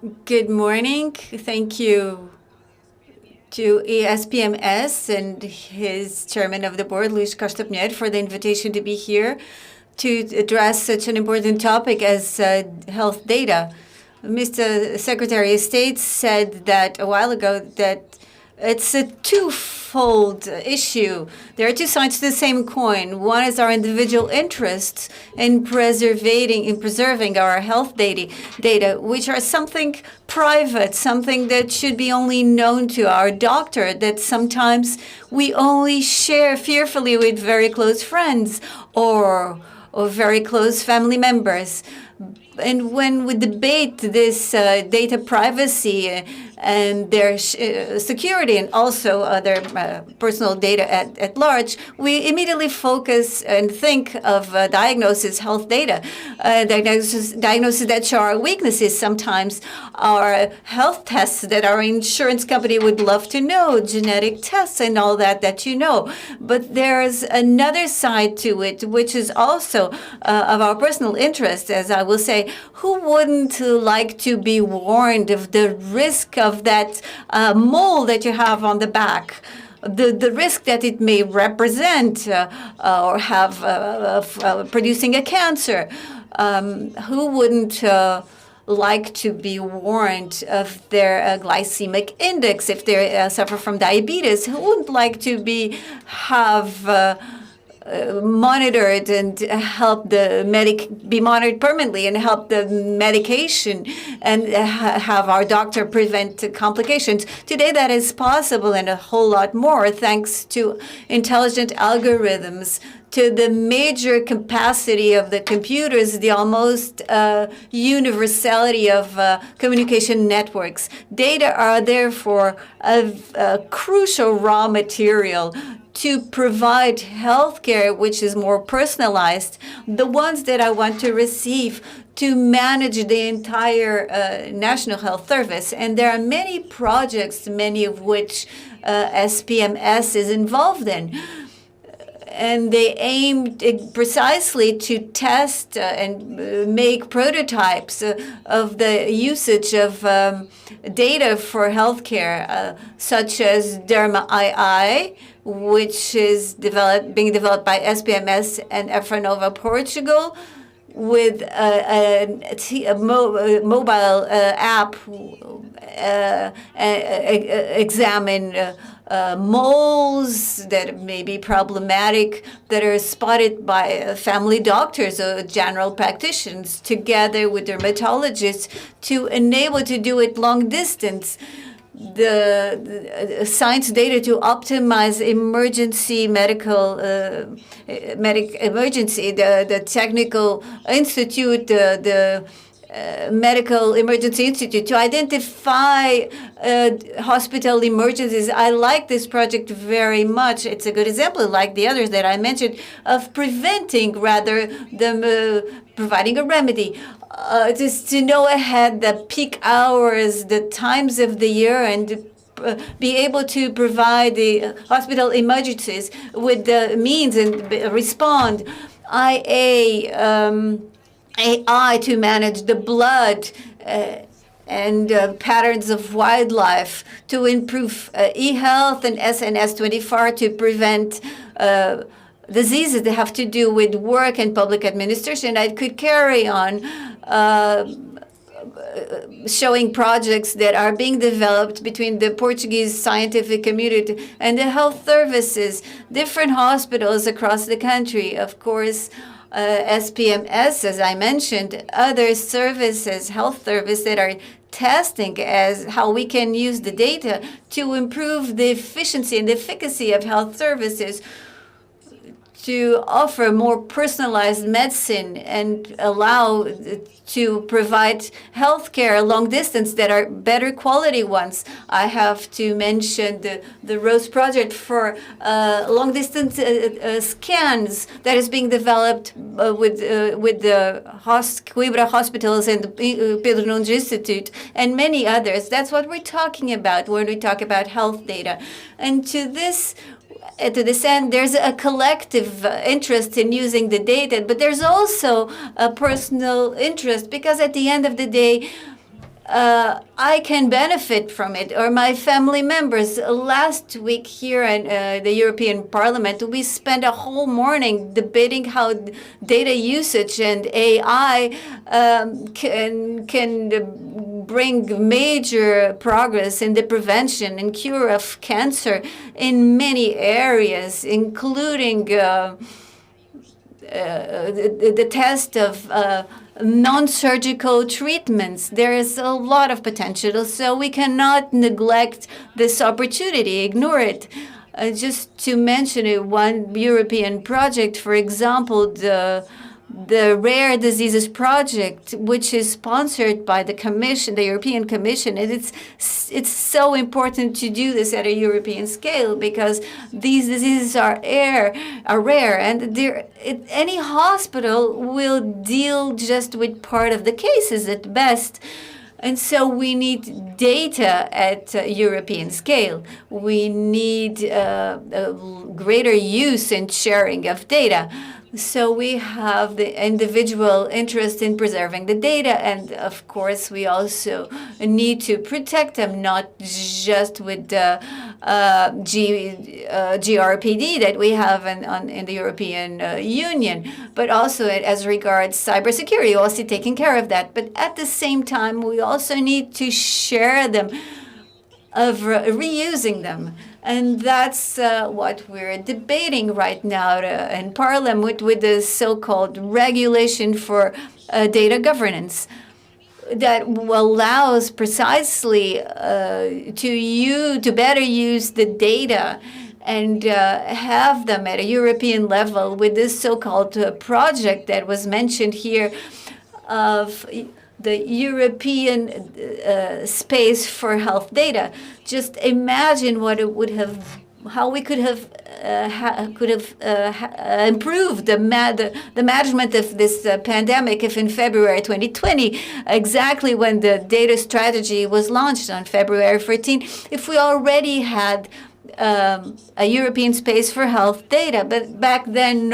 Good morning. Thank you to ESPMS and his chairman of the board, Luis Costa Pinheiro, for the invitation to be here to address such an important topic as health data. Mr. Secretary of State said that a while ago that it's a twofold issue. There are two sides to the same coin. One is our individual interests in preserving our health data, which are something private, something that should be only known to our doctor, that sometimes we only share fearfully with very close friends or very close family members. And when we debate this data privacy and their security and also other personal data at large, we immediately focus and think of diagnosis health data, diagnosis that show our weaknesses, sometimes our health tests that our insurance company would love to know, genetic tests and all that you know. But there's another side to it, which is also of our personal interest, as I will say. Who wouldn't like to be warned of the risk of that mole that you have on the back? The risk that it may represent or have of producing a cancer. Who wouldn't like to be warned of their glycemic index if they suffer from diabetes? Who wouldn't like to have monitored and help be monitored permanently and help the medication and have our doctor prevent complications? Today that is possible and a whole lot more thanks to intelligent algorithms, to the major capacity of the computers, the almost universality of communication networks. Data are therefore a crucial raw material to provide healthcare which is more personalized, the ones that I want to receive to manage the entire National Health Service. And there are many projects, many of which SPMS is involved in. And they aim precisely to test and make prototypes of the usage of data for healthcare, such as Derma-II, which is being developed by SPMS and Efranova Portugal, with a mobile app examine moles that may be problematic, that are spotted by family doctors or general practitioners, together with dermatologists, to enable to do it long distance. The science data to optimize emergency medical emergency, the technical institute, the Medical Emergency Institute, to identify hospital emergencies. I like this project very much. It's a good example, like the others that I mentioned, of preventing rather than providing a remedy. Just to know ahead the peak hours, the times of the year, and be able to provide the hospital emergencies with the means and respond. AI to manage the blood and patterns of wildlife, to improve e-health and SNS24 to prevent diseases that have to do with work and public administration. I could carry on showing projects that are being developed between the Portuguese scientific community and the health services, different hospitals across the country. Of course, SPMS, as I mentioned, other services, health services that are testing as how we can use the data to improve the efficiency and efficacy of health services, to offer more personalized medicine and allow to provide healthcare long distance that are better quality ones. I have to mention the ROSE project for long distance scans that is being developed with the Coimbra hospitals and the Pedro Nunes Institute and many others. That's what we're talking about when we talk about health data. And to this end, there's a collective interest in using the data, but there's also a personal interest, because at the end of the day, I can benefit from it, or my family members. Last week here in the European Parliament, we spent a whole morning debating how data usage and AI can bring major progress in the prevention and cure of cancer in many areas, including the test of non-surgical treatments. There is a lot of potential, so we cannot neglect this opportunity, ignore it. Just to mention it, one European project, for example, the Rare Diseases Project, which is sponsored by the Commission, the European Commission, and it's so important to do this at a European scale because these diseases are rare, and any hospital will deal just with part of the cases at best. And so we need data at European scale. We need a greater use and sharing of data. So we have the individual interest in preserving the data, and of course we also need to protect them, not just with the GRPD that we have in the European Union, but also as regards cybersecurity, also taking care of that. But at the same time, we also need to share them, of reusing them. And that's what we're debating right now in Parliament with the so-called regulation for data governance that allows precisely to better use the data and have them at a European level with this so-called project that was mentioned here of the European space for health data. Just imagine what it would have, how we could have improved the management of this pandemic if in February 2020, exactly when the data strategy was launched on February 14, if we already had a European space for health data. But back then,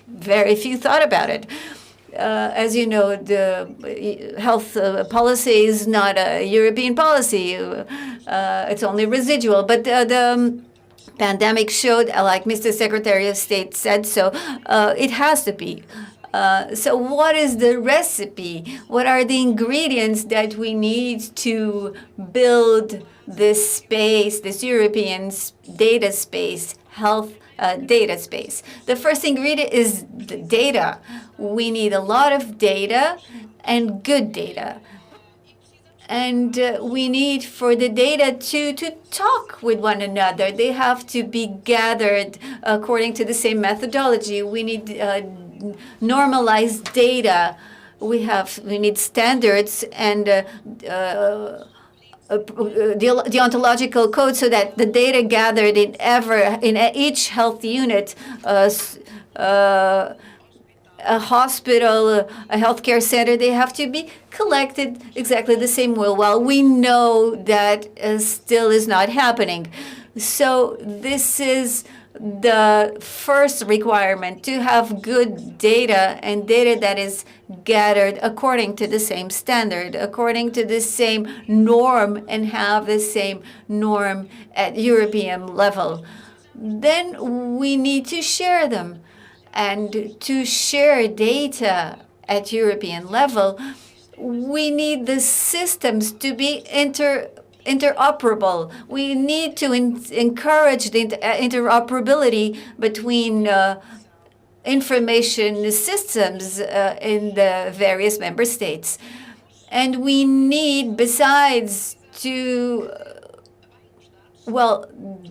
very few thought about it. As you know, the health policy is not a European policy. It's only residual. But the pandemic showed, like Mr. Secretary of State said, so it has to be. So what is the recipe? What are the ingredients that we need to build this space, this European data space, health data space? The first ingredient is the data. We need a lot of data and good data. And we need for the data to talk with one another. They have to be gathered according to the same methodology. We need normalized data. We need standards and deontological code so that the data gathered in each health unit, a hospital, a healthcare center, they have to be collected exactly the same way. Well, we know that still is not happening. So this is the first requirement, to have good data and data that is gathered according to the same standard, according to the same norm, and have the same norm at European level. Then we need to share them. And to share data at European level, we need the systems to be interoperable. We need to encourage the interoperability between information systems in the various member states. And we need, besides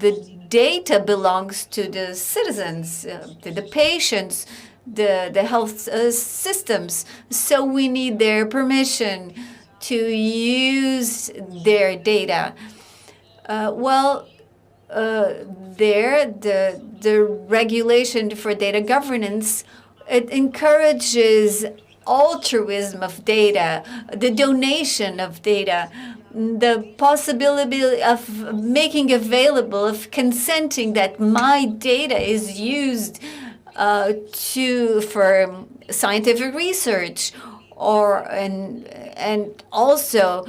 the data belongs to the citizens, to the patients, the health systems. So we need their permission to use their data. The regulation for data governance, it encourages altruism of data, the donation of data, the possibility of making available, of consenting that my data is used for scientific research and also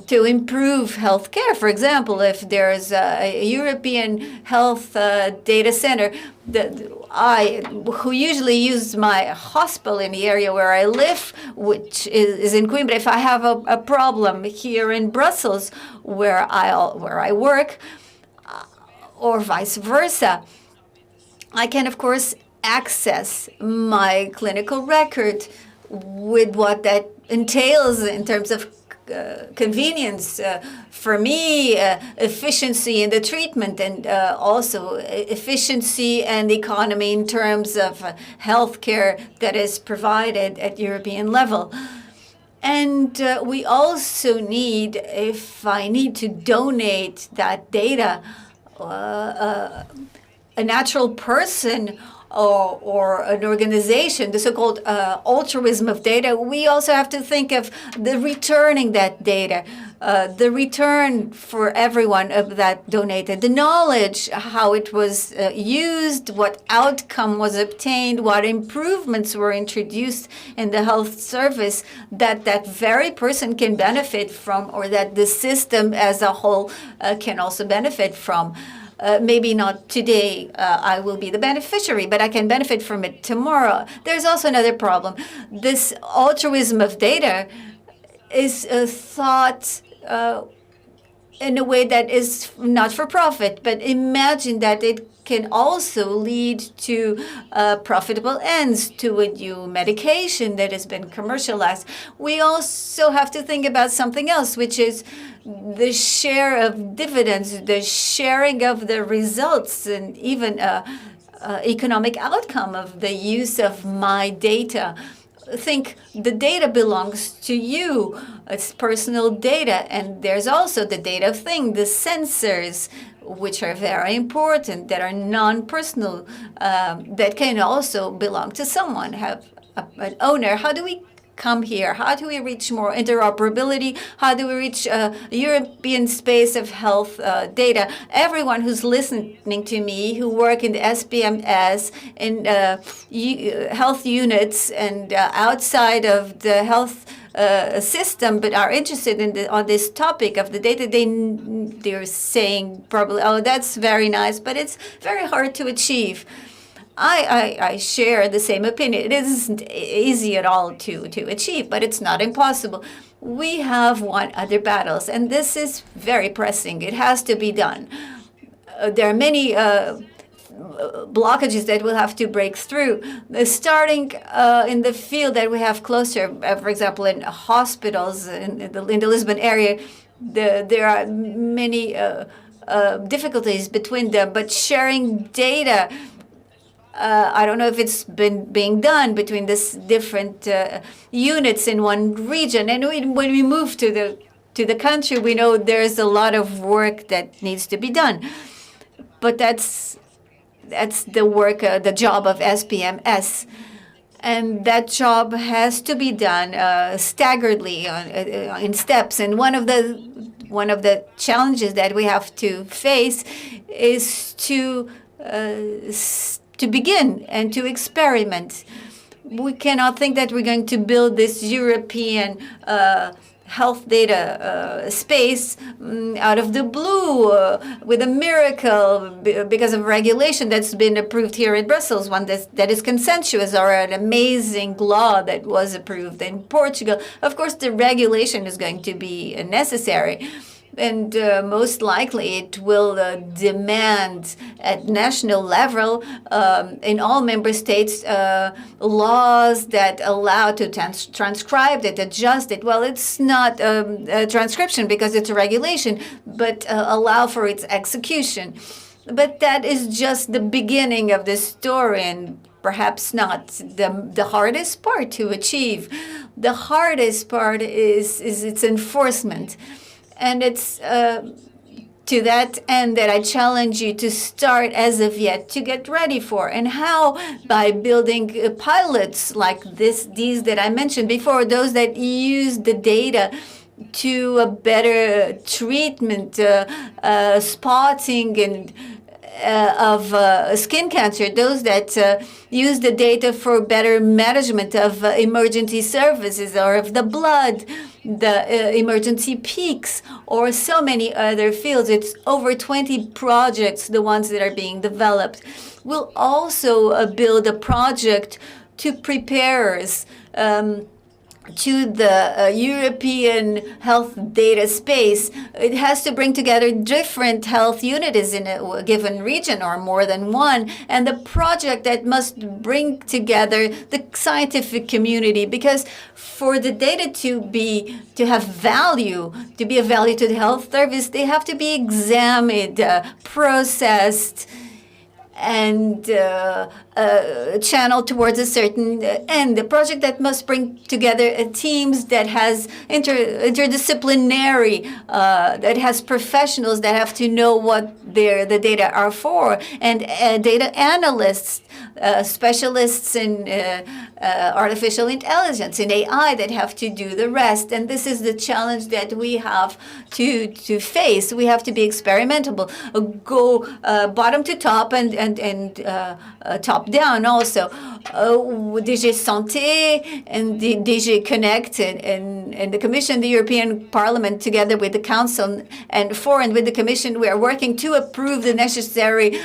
to improve healthcare. For example, if there's a European health data center, who usually use my hospital in the area where I live, which is in Coimbra, if I have a problem here in Brussels, where I work, or vice versa, I can, of course, access my clinical record with what that entails in terms of convenience for me, efficiency in the treatment, and also efficiency and economy in terms of healthcare that is provided at European level. And we also need, if I need to donate that data, a natural person or an organization, the so-called altruism of data, we also have to think of the returning that data, the return for everyone of that donated, the knowledge, how it was used, what outcome was obtained, what improvements were introduced in the health service that that very person can benefit from, or that the system as a whole can also benefit from. Maybe not today, I will be the beneficiary, but I can benefit from it tomorrow. There's also another problem. This altruism of data is thought in a way that is not for profit, but imagine that it can also lead to profitable ends, to a new medication that has been commercialized. We also have to think about something else, which is the share of dividends, the sharing of the results, and even economic outcome of the use of my data. Think the data belongs to you. It's personal data. And there's also the data thing, the sensors, which are very important, that are non-personal, that can also belong to someone, have an owner. How do we come here? How do we reach more interoperability? How do we reach a European space of health data? Everyone who's listening to me, who work in the SPMS, in health units, and outside of the health system, but are interested in on this topic of the data, they're saying probably, oh, that's very nice, but it's very hard to achieve. I share the same opinion. It isn't easy at all to achieve, but it's not impossible. We have won other battles, and this is very pressing. It has to be done. There are many blockages that we'll have to break through. Starting in the field that we have closer, for example, in hospitals in the Lisbon area, there are many difficulties between them, but sharing data, I don't know if it's been being done between this different units in one region. And when we move to the country, we know there's a lot of work that needs to be done. But that's the work, the job of SPMS. And that job has to be done staggeredly in steps. And one of the challenges that we have to face is to begin and to experiment. We cannot think that we're going to build this European health data space out of the blue with a miracle because of regulation that's been approved here in Brussels, one that is consensuous, or an amazing law that was approved in Portugal. Of course, the regulation is going to be necessary. And most likely it will demand at national level in all member states laws that allow to transcribe it, adjust it. Well, it's not a transcription because it's a regulation, but allow for its execution. But that is just the beginning of the story, and perhaps not the hardest part to achieve. The hardest part is its enforcement. And it's to that end that I challenge you to start as of yet, to get ready for. And how? By building pilots like these that I mentioned before, those that use the data to a better treatment, spotting, skin cancer, those that use the data for better management of emergency services or of the blood, the emergency peaks, or so many other fields. It's over 20 projects, the ones that are being developed. We'll also build a project to prepare us to the European health data space. It has to bring together different health units in a given region or more than one, and the project that must bring together the scientific community, because for the data to have value, to be of value to the health service, they have to be examined, processed, and channeled towards a certain end. The project that must bring together teams that has interdisciplinary, that has professionals that have to know what the data are for, and data analysts, specialists in artificial intelligence, in AI, that have to do the rest. And this is the challenge that we have to face. We have to be experimentable, go bottom to top and top down also. DG Santé and the DG Connect and the Commission, the European Parliament, together with the Council and with the Commission, we are working to approve the necessary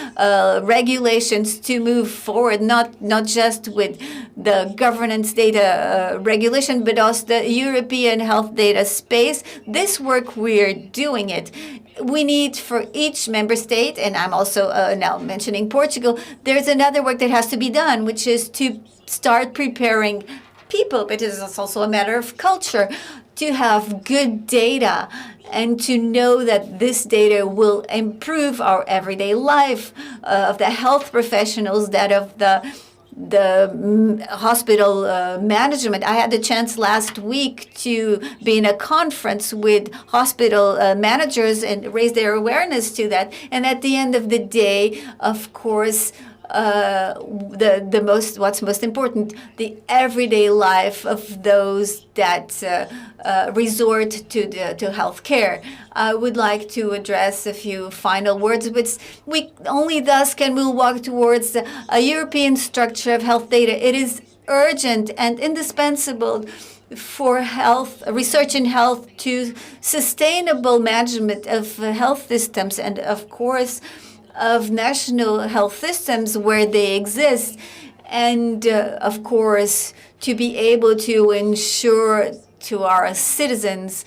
regulations to move forward, not just with the governance data regulation, but also the European health data space. This work, we're doing it. We need for each member state, and I'm also now mentioning Portugal, there's another work that has to be done, which is to start preparing people, but it is also a matter of culture, to have good data and to know that this data will improve our everyday life of the health professionals, that of the hospital management. I had the chance last week to be in a conference with hospital managers and raise their awareness to that. And at the end of the day, of course, what's most important, the everyday life of those that resort to healthcare. I would like to address a few final words, which only thus can we walk towards a European structure of health data. It is urgent and indispensable for health research in health to sustainable management of health systems, and of course of national health systems where they exist, and of course to be able to ensure to our citizens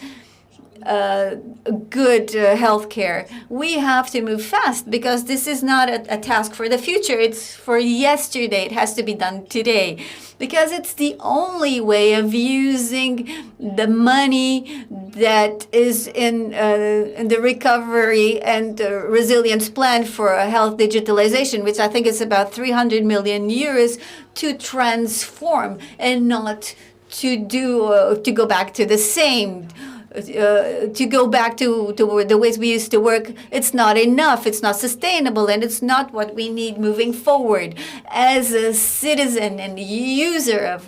good health care. We have to move fast, because this is not a task for the future. It's for yesterday. It has to be done today, because it's the only way of using the money that is in the recovery and resilience plan for health digitalization, which I think is about 300 million euros, to transform and not to go back to the same. To go back to the ways we used to work, it's not enough, it's not sustainable, and it's not what we need moving forward. As a citizen and user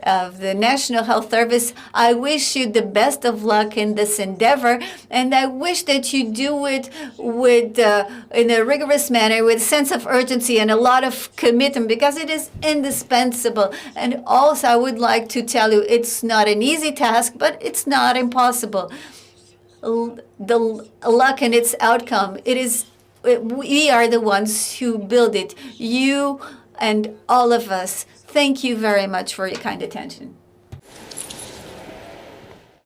of the National Health Service, I wish you the best of luck in this endeavor, and I wish that you do it with in a rigorous manner, with a sense of urgency and a lot of commitment, because it is indispensable. And also, I would like to tell you, it's not an easy task, but it's not impossible. The luck and its outcome, we are the ones who build it. You and all of us. Thank you very much for your kind attention.